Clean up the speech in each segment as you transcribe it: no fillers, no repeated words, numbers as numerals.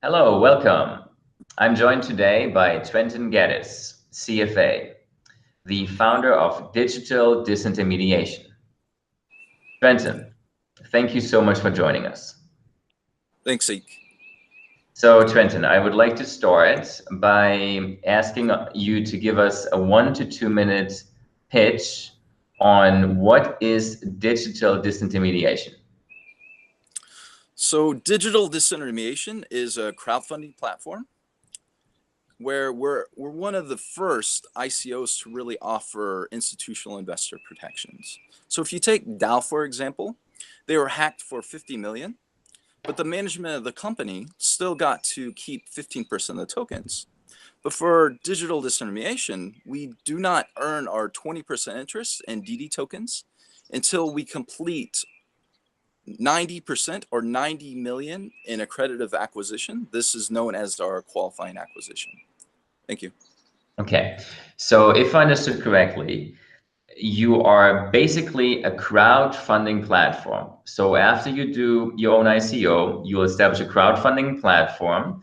Hello, welcome. I'm joined today by Trenton Gaddis, CFA, the founder of Digital Disintermediation. Trenton, thank you so much for joining us. Thanks, Zeke. So, Trenton, I would like to start by asking you to give us a 1 to 2 minute pitch on what is digital disintermediation. So Digital Disintermediation is a crowdfunding platform where we're one of the first ICOs to really offer institutional investor protections. So if you take DAO, for example, they were hacked for 50 million, but the management of the company still got to keep 15% of the tokens. But for digital disintermediation, we do not earn our 20% interest in DD tokens until we complete 90% or 90 million in accredited acquisition. This is known as our qualifying acquisition. Thank you. Okay, so if I understood correctly, you are basically a crowdfunding platform. So after you do your own ICO, you'll establish a crowdfunding platform.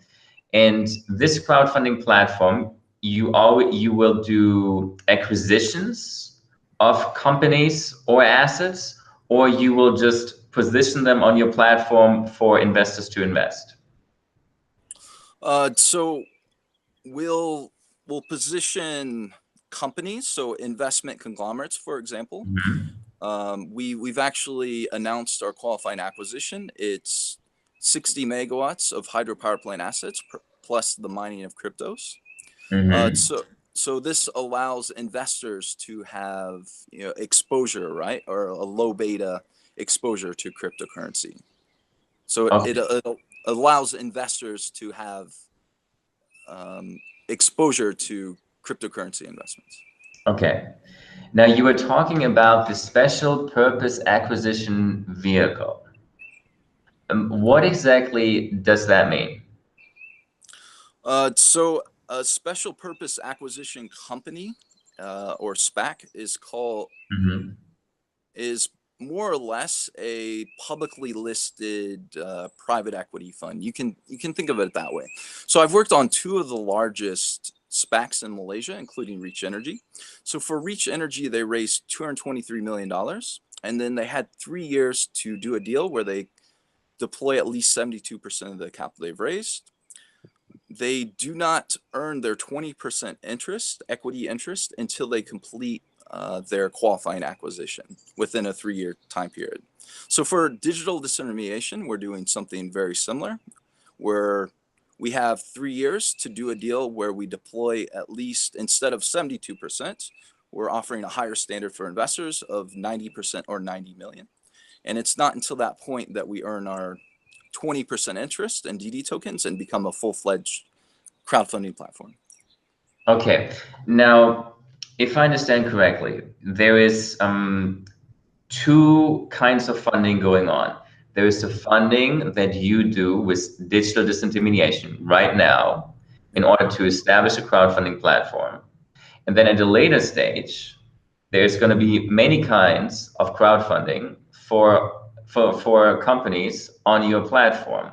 And this crowdfunding platform, you will do acquisitions of companies or assets, or you will just position them on your platform for investors to invest. So we'll position companies, so investment conglomerates, for example. We've actually announced our qualifying acquisition. It's 60 megawatts of hydropower plant assets plus the mining of cryptos. So this allows investors to have exposure, right, or a low beta exposure to cryptocurrency. So Okay. it allows investors to have exposure to cryptocurrency investments. Okay. Now you were talking about the special purpose acquisition vehicle. What exactly does that mean? So a special purpose acquisition company, or SPAC, is more or less a publicly listed private equity fund. You can think of it that way. So I've worked on two of the largest SPACs in Malaysia, including Reach Energy. So for Reach Energy, they raised $223 million, and then they had 3 years to do a deal where they deploy at least 72% of the capital they've raised. They do not earn their 20% interest, equity interest, until they complete their qualifying acquisition within a 3-year time period. So for digital disintermediation, we're doing something very similar, where we have 3 years to do a deal where we deploy at least, instead of 72%, we're offering a higher standard for investors of 90% or 90 million. And it's not until that point that we earn our 20% interest in DD tokens and become a full-fledged crowdfunding platform. Okay. Now, if I understand correctly, there is two kinds of funding going on. There is the funding that you do with digital disintermediation right now in order to establish a crowdfunding platform. And then at a later stage, there's going to be many kinds of crowdfunding for companies on your platform.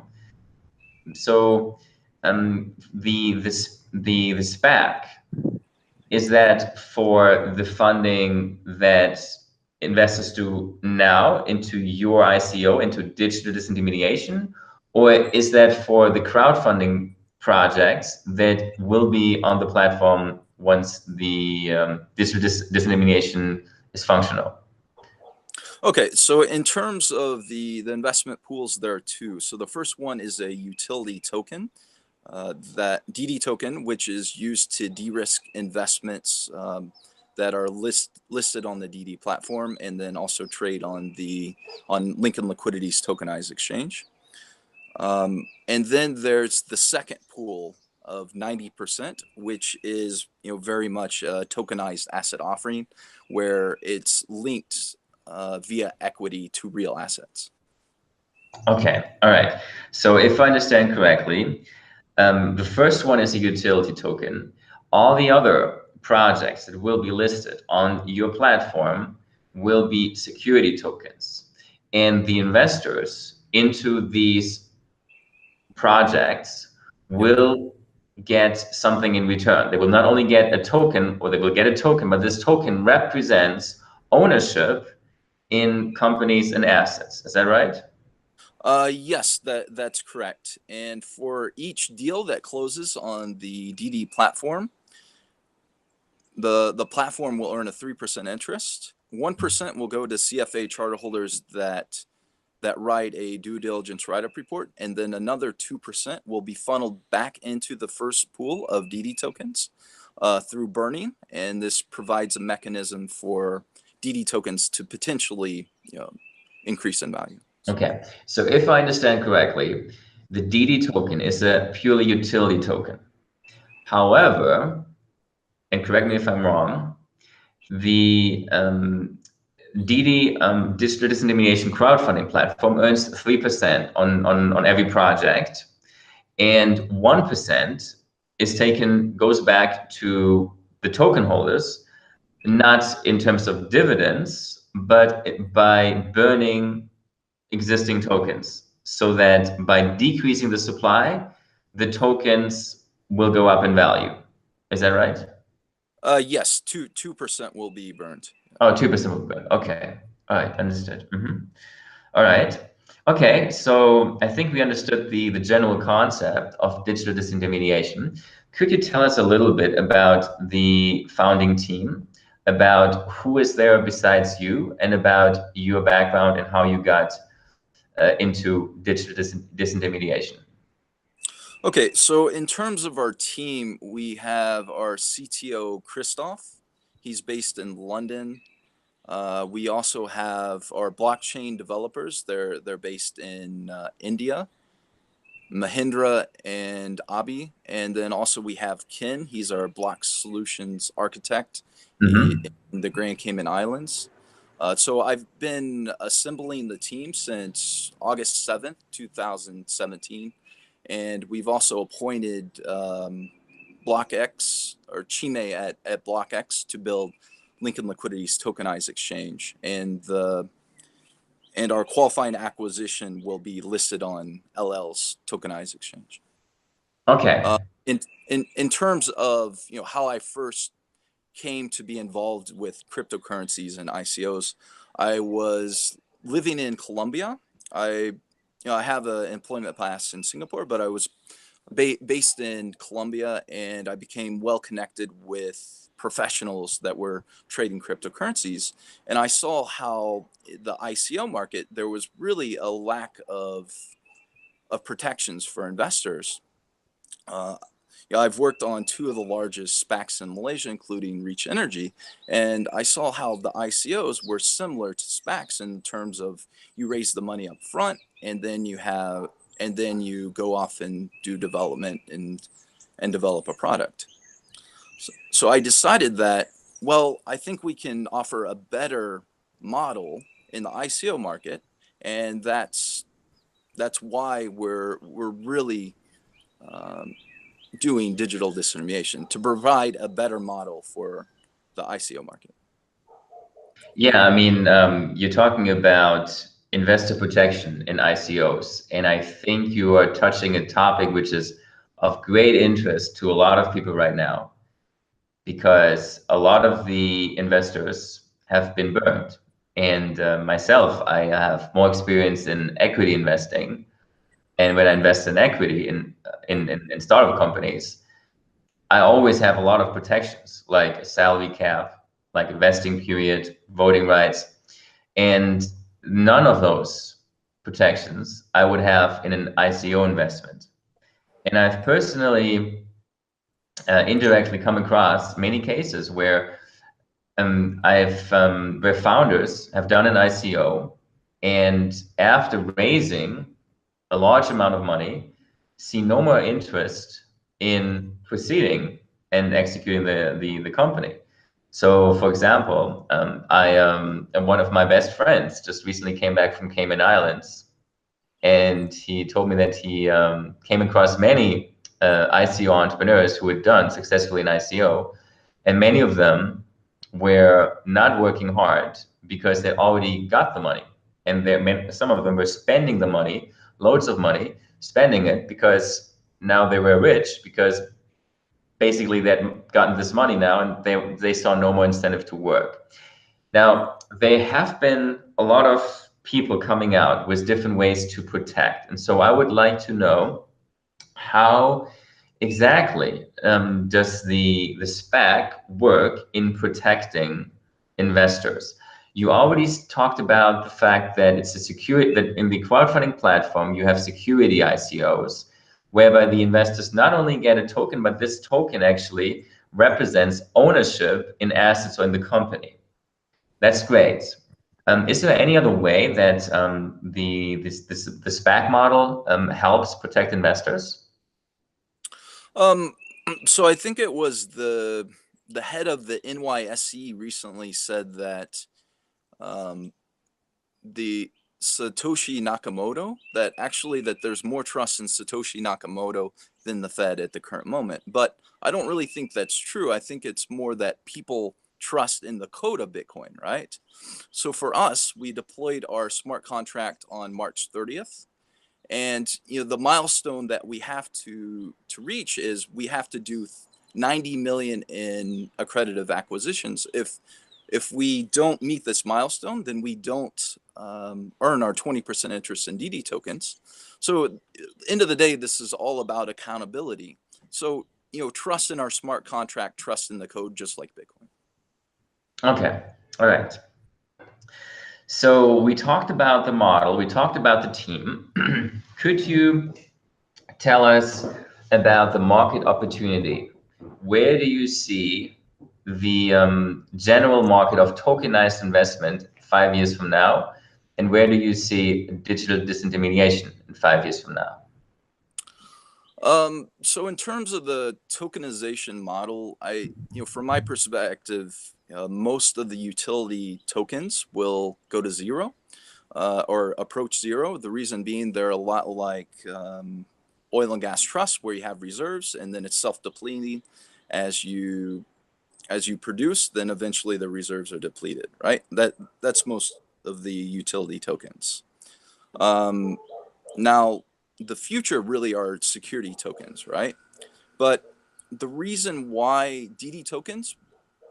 So the SPAC, is that for the funding that investors do now into your ICO, into digital disintermediation, or is that for the crowdfunding projects that will be on the platform once the digital disintermediation is functional? Okay, so in terms of the investment pools, there are two. So the first one is a utility token, that DD token, which is used to de-risk investments that are listed on the DD platform, and then also trade on Lincoln Liquidity's Tokenized exchange. And then there's the second pool of 90%, which is very much a tokenized asset offering, where it's linked via equity to real assets. Okay, all right. So if I understand correctly, the first one is a utility token. All the other projects that will be listed on your platform will be security tokens. And the investors into these projects will get something in return. They will not only get a token, or they will get a token, but this token represents ownership in companies and assets. Is that right? Yes, that's correct. And for each deal that closes on the DD platform, the platform will earn a 3% interest. 1% will go to CFA charter holders that write a due diligence write-up report, and then another 2% will be funneled back into the first pool of DD tokens through burning, and this provides a mechanism for DD tokens to potentially, increase in value. Okay, so if I understand correctly, the DD token is a purely utility token. However, and correct me if I'm wrong, the DD Digital Disintermediation crowdfunding platform earns 3% on every project, and 1% goes back to the token holders, not in terms of dividends, but by burning existing tokens, so that by decreasing the supply, the tokens will go up in value. Is that right? Yes, 2% will be burned. Oh, 2% will be burned. Okay. All right, understood. All right. Okay, so I think we understood the general concept of digital disintermediation. Could you tell us a little bit about the founding team, about who is there besides you, and about your background and how you got into digital disintermediation? Okay, so in terms of our team, we have our CTO, Christoph. He's based in London. We also have our blockchain developers. They're based in India, Mahindra and Abi. And then also we have Ken. He's our block solutions architect in the Grand Cayman Islands. So I've been assembling the team since August 7th, 2017. And we've also appointed BlockX, or Chime at BlockX, to build Lincoln Liquidity's tokenized exchange. And our qualifying acquisition will be listed on LL's tokenized exchange. Okay. In terms of how I first came to be involved with cryptocurrencies and ICOs, I was living in Colombia. I have an employment pass in Singapore, but I was based in Colombia, and I became well connected with professionals that were trading cryptocurrencies. And I saw how the ICO market, there was really a lack of protections for investors. I've worked on two of the largest SPACs in Malaysia, including Reach Energy, and I saw how the ICOs were similar to SPACs in terms of you raise the money up front, and then you go off and do development and develop a product. So I decided that, well, I think we can offer a better model in the ICO market, and that's why we're really doing digital disintermediation, to provide a better model for the ICO market. Yeah, I mean, you're talking about investor protection in ICOs, and I think you are touching a topic which is of great interest to a lot of people right now, because a lot of the investors have been burned. And myself, I have more experience in equity investing. And when I invest in equity in startup companies, I always have a lot of protections, like a salary cap, like a vesting period, voting rights, and none of those protections I would have in an ICO investment. And I've personally indirectly come across many cases where where founders have done an ICO, and after raising a large amount of money, see no more interest in proceeding and executing the company. So, for example, one of my best friends just recently came back from Cayman Islands, and he told me that he came across many ICO entrepreneurs who had done successfully an ICO, and many of them were not working hard because they already got the money, and some of them were spending the money, loads of money, spending it because now they were rich because basically they'd gotten this money now and they saw no more incentive to work. Now, there have been a lot of people coming out with different ways to protect. And so I would like to know how exactly does the SPAC work in protecting investors? You already talked about the fact that it's a security, that in the crowdfunding platform, you have security ICOs, whereby the investors not only get a token, but this token actually represents ownership in assets or in the company. That's great. Is there any other way that the SPAC model helps protect investors? So I think it was the head of the NYSE recently said that the Satoshi Nakamoto, that actually that there's more trust in Satoshi Nakamoto than the Fed at the current moment. But I don't really think that's true. I think it's more that people trust in the code of Bitcoin, right? So for us, we deployed our smart contract on March 30th. And the milestone that we have to reach is we have to do 90 million in accredited acquisitions. If we don't meet this milestone, then we don't earn our 20% interest in DD tokens. So end of the day, this is all about accountability. So trust in our smart contract, trust in the code, just like Bitcoin. Okay, all right. So we talked about the model, we talked about the team. Could you tell us about the market opportunity? Where do you see the general market of tokenized investment 5 years from now? And where do you see digital disintermediation in 5 years from now? So in terms of the tokenization model, from my perspective, most of the utility tokens will go to zero or approach zero. The reason being they're a lot like oil and gas trusts, where you have reserves and then it's self-depleting as you produce, then eventually the reserves are depleted, right? That's most of the utility tokens. Now, the future really are security tokens, right? But the reason why DD tokens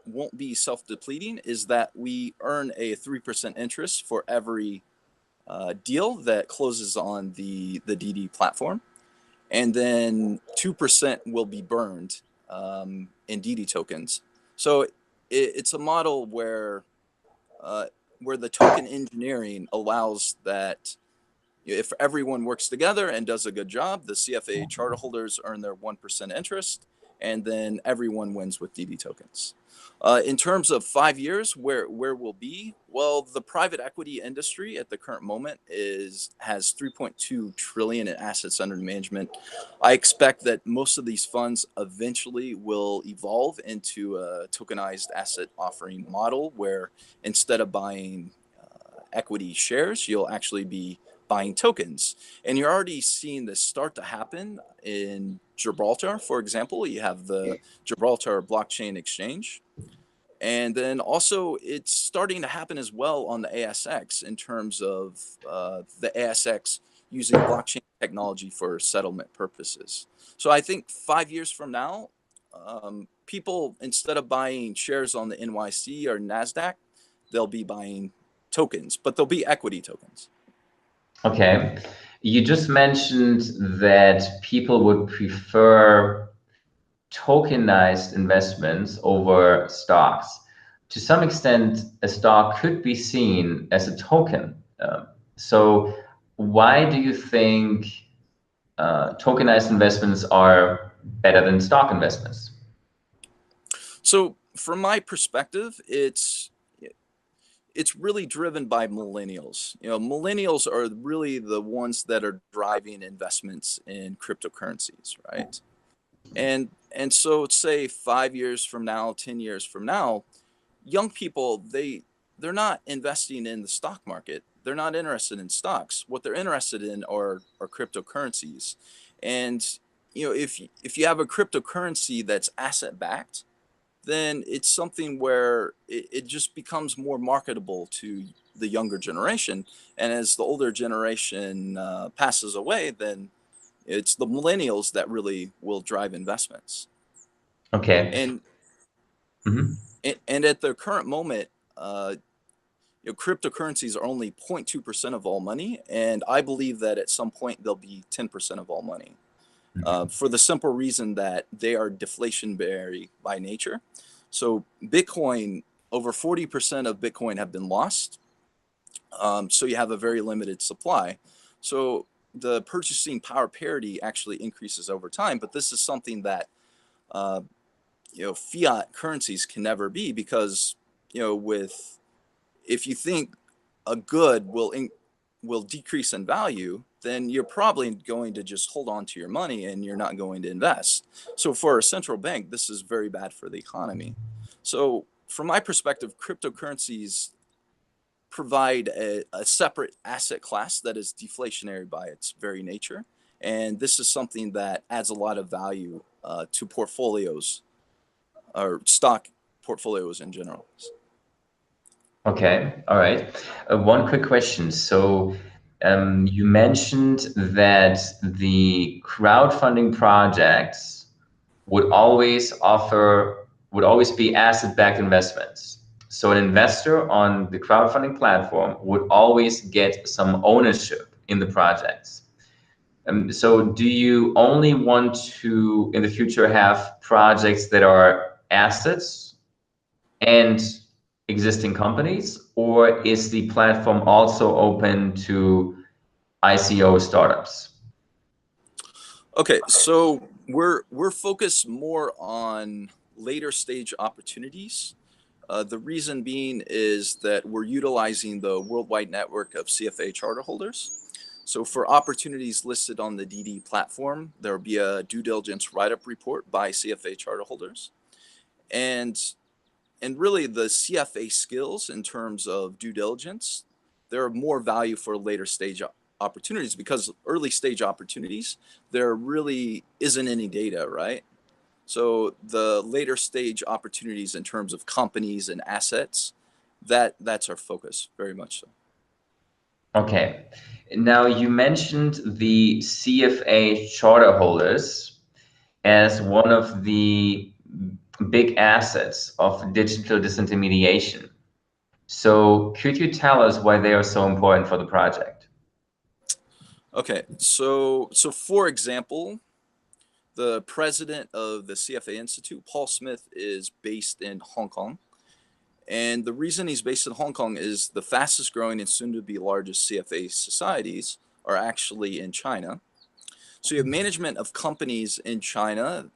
won't be self-depleting is that we earn a 3% interest for every deal that closes on the DD platform. And then 2% will be burned in DD tokens. So it's a model where the token engineering allows that if everyone works together and does a good job, the CFA charter holders earn their 1% interest, and then everyone wins with DD tokens. In terms of 5 years, where we'll be, well, the private equity industry at the current moment has 3.2 trillion in assets under management. I expect that most of these funds eventually will evolve into a tokenized asset offering model, where instead of buying equity shares, you'll actually be buying tokens. And you're already seeing this start to happen in Gibraltar, for example. You have the Gibraltar blockchain exchange. And then also it's starting to happen as well on the ASX in terms of the ASX using blockchain technology for settlement purposes. So I think 5 years from now, people, instead of buying shares on the NYC or NASDAQ, they'll be buying tokens, but they'll be equity tokens. Okay. You just mentioned that people would prefer tokenized investments over stocks. To some extent, a stock could be seen as a token. So why do you think tokenized investments are better than stock investments? So from my perspective, it's really driven by millennials. Millennials are really the ones that are driving investments in cryptocurrencies, right? And so say 5 years from now, 10 years from now, young people, they're not investing in the stock market. They're not interested in stocks. What they're interested in are cryptocurrencies. And if you have a cryptocurrency that's asset backed, then it's something where it just becomes more marketable to the younger generation. And as the older generation passes away, then It's the millennials that really will drive investments. Okay. And Mhm. and at the current moment, cryptocurrencies are only 0.2% of all money, and I believe that at some point they'll be 10% of all money. For the simple reason that they are deflationary by nature. So Bitcoin, over 40% of Bitcoin have been lost. So you have a very limited supply. So the purchasing power parity actually increases over time, but this is something that uh, fiat currencies can never be, because with if you think a good will decrease in value, then you're probably going to just hold on to your money and you're not going to invest. So for a central bank, this is very bad for the economy. So from my perspective, cryptocurrencies provide a separate asset class that is deflationary by its very nature. And this is something that adds a lot of value to portfolios or stock portfolios in general. Okay, all right. One quick question. So, you mentioned that the crowdfunding projects would always be asset-backed investments. So an investor on the crowdfunding platform would always get some ownership in the projects. So do you only want to, in the future, have projects that are assets and existing companies, or is the platform also open to ICO startups? Okay, so we're focused more on later stage opportunities. The reason being is that we're utilizing the worldwide network of CFA charter holders. So for opportunities listed on the DD platform, there will be a due diligence write-up report by CFA charter holders. And really the CFA skills in terms of due diligence, there are more value for later stage opportunities, because early stage opportunities, there really isn't any data, right? So the later stage opportunities in terms of companies and assets, that's our focus, very much so. Okay. Now you mentioned the CFA charter holders as one of the big assets of digital disintermediation. So could you tell us why they are so important for the project? Okay, so for example, the president of the CFA Institute, Paul Smith, is based in Hong Kong. And the reason he's based in Hong Kong is the fastest growing and soon to be largest CFA societies are actually in China. So you have management of companies in China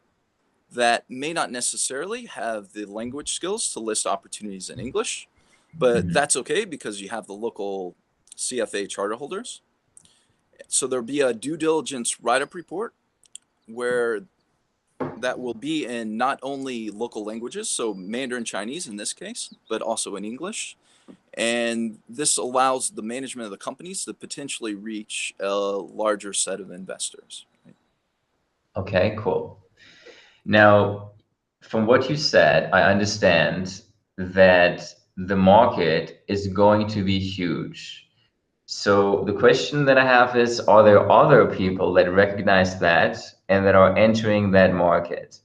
that may not necessarily have the language skills to list opportunities in English, but that's okay because you have the local CFA charter holders. So there'll be a due diligence write-up report where that will be in not only local languages, so Mandarin Chinese in this case, but also in English. And this allows the management of the companies to potentially reach a larger set of investors. Okay, cool. Now, from what you said, I understand that the market is going to be huge. So the question that I have is, are there other people that recognize that and that are entering that market?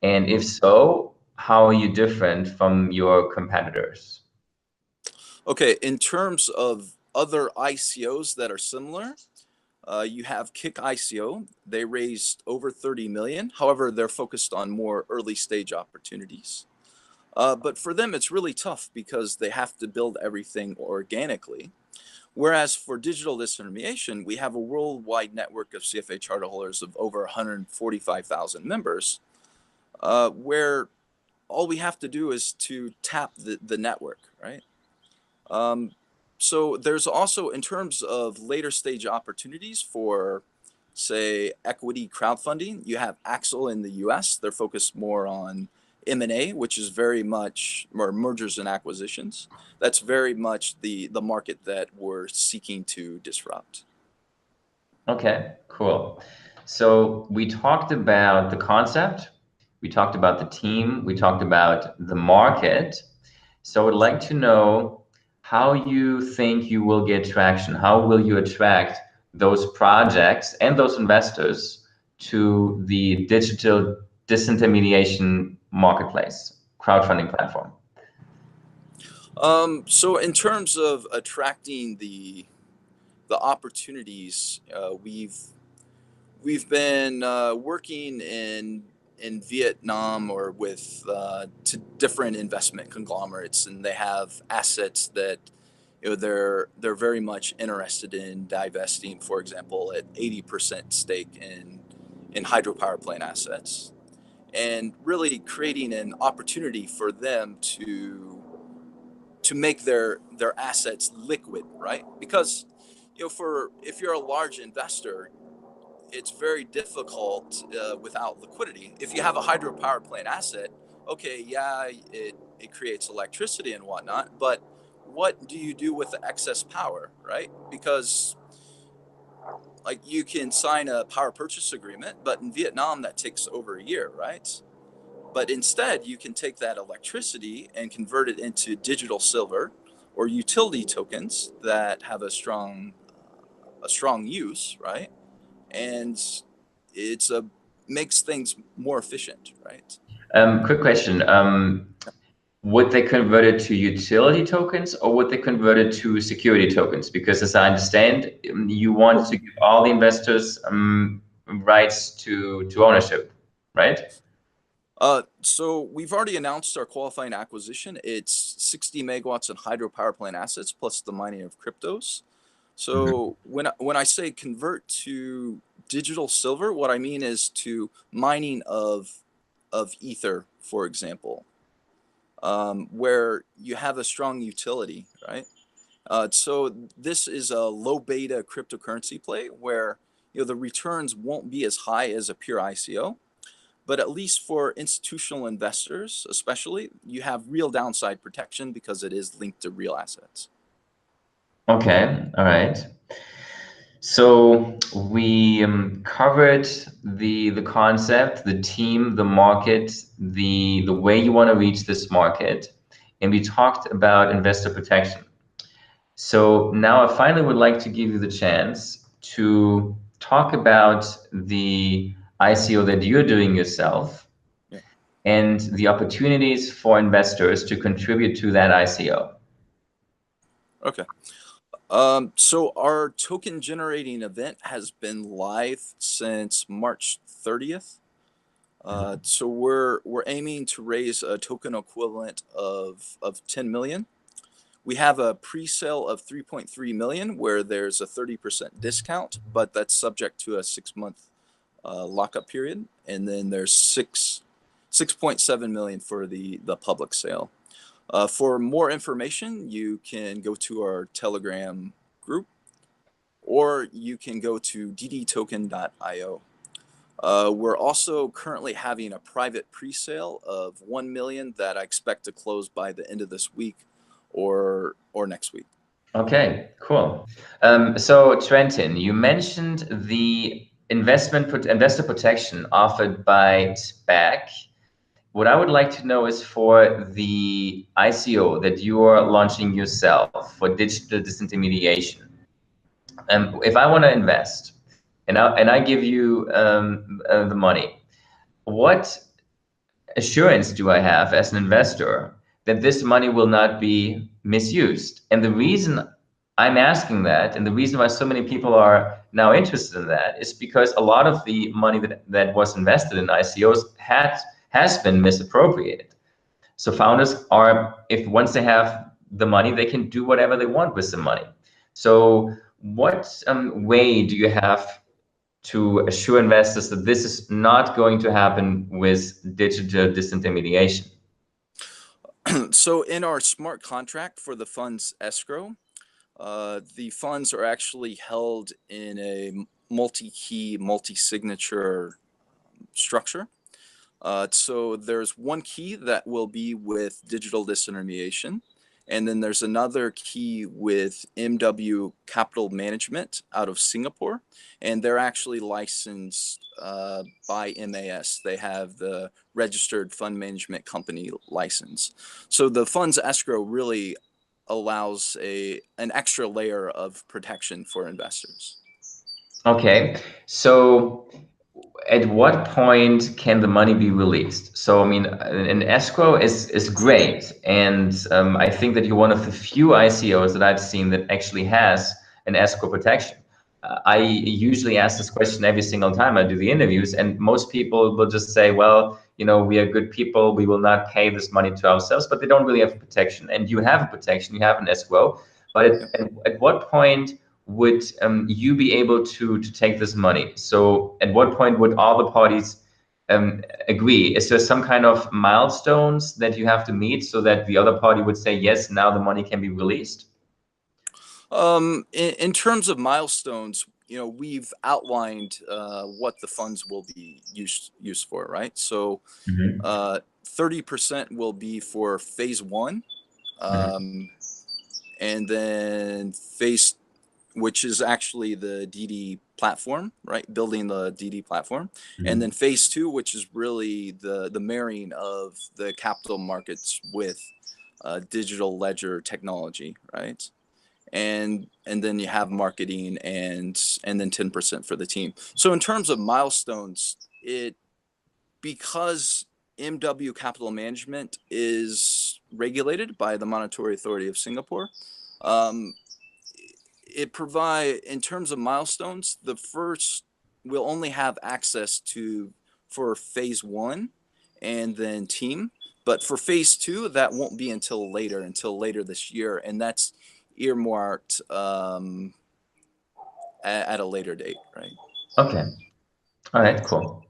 And if so, how are you different from your competitors? Okay, in terms of other ICOs that are similar, you have Kick ICO. They raised over 30 million. However, they're focused on more early stage opportunities. But for them, it's really tough because they have to build everything organically. Whereas for digital disintermediation, we have a worldwide network of CFA charter holders of over 145,000 members, where all we have to do is to tap the network, right? So there's also, in terms of later stage opportunities for, say, equity crowdfunding, you have Axel in the US. They're focused more on M&A, which is very much, or mergers and acquisitions. That's very much the market that we're seeking to disrupt. Okay, cool. So we talked about the concept, we talked about the team, we talked about the market. So I would like to know how you think you will get traction. How will you attract those projects and those investors to the digital disintermediation marketplace, crowdfunding platform? So in terms of attracting the opportunities, we've been working in Vietnam or with to different investment conglomerates, and they have assets that they're very much interested in divesting. For example, at 80% stake in hydropower plant assets, and really creating an opportunity for them to make their assets liquid, right? Because for if you're a large investor, it's very difficult without liquidity. If you have a hydropower plant asset, okay, yeah, it creates electricity and whatnot, but what do you do with the excess power, right? Because like you can sign a power purchase agreement, but in Vietnam that takes over a year, right? But instead, you can take that electricity and convert it into digital silver or utility tokens that have a strong use, right? And it's a makes things more efficient, right? Quick question. Would they convert it to utility tokens or would they convert it to security tokens? Because as I understand, you want to give all the investors rights to ownership, right? So we've already announced our qualifying acquisition. It's 60 megawatts in hydropower plant assets plus the mining of cryptos. So when I say convert to digital silver, what I mean is to mining of ether, for example, where you have a strong utility, right? So this is a low beta cryptocurrency play where the returns won't be as high as a pure ICO, but at least for institutional investors, especially, you have real downside protection because it is linked to real assets. Okay, all right. So we covered the concept, the team, the market, the way you want to reach this market, and we talked about investor protection. So now I finally would like to give you the chance to talk about the ICO that you're doing yourself Yeah. and the opportunities for investors to contribute to that ICO. Okay. So our token generating event has been live since March 30th. So we're aiming to raise a token equivalent of 10 million. We have a pre-sale of 3.3 million where there's a 30% discount, but that's subject to a 6-month lockup period. And then there's 6.7 million for the public sale. For more information, you can go to our Telegram group, or you can go to ddtoken.io. We're also currently having a private pre-sale of 1 million that I expect to close by the end of this week or next week. Okay, cool. So Trenton, you mentioned the investor protection offered by SPAC. What I would like to know is for the ICO that you are launching yourself for digital disintermediation. If I want to invest and I give you the money, what assurance do I have as an investor that this money will not be misused? And the reason I'm asking that, and the reason why so many people are now interested in that, is because a lot of the money that was invested in ICOs has been misappropriated. So founders are, if once they have the money, they can do whatever they want with the money. So what way do you have to assure investors that this is not going to happen with digital disintermediation? So in our smart contract for the fund's escrow, the funds are actually held in a multi-key, multi-signature structure. So there's one key that will be with digital disintermediation, and then there's another key with MW Capital Management out of Singapore, and they're actually licensed by MAS. They have the registered fund management company license. So the fund's escrow really allows an extra layer of protection for investors. Okay. So at what point can the money be released? So, I mean, an escrow is great, and I think that you're one of the few ICOs that I've seen that actually has an escrow protection. I usually ask this question every single time I do the interviews, and most people will just say, "Well, we are good people. We will not pay this money to ourselves," but they don't really have protection. And you have a protection. You have an escrow, but at what point would you be able to take this money? So at what point would all the parties agree? Is there some kind of milestones that you have to meet so that the other party would say, yes, now the money can be released? In terms of milestones, we've outlined what the funds will be used for, right? So 30% will be for phase one, and then which is actually the DD platform, right? Building the DD platform. And then phase two, which is really the marrying of the capital markets with digital ledger technology, right? And then you have marketing and then 10% for the team. So in terms of milestones, because MW Capital Management is regulated by the Monetary Authority of Singapore, it provide in terms of milestones, the first we'll only have access to for phase one and then team, but for phase two that won't be until later this year, and that's earmarked at a later date, right? Okay. All right, cool.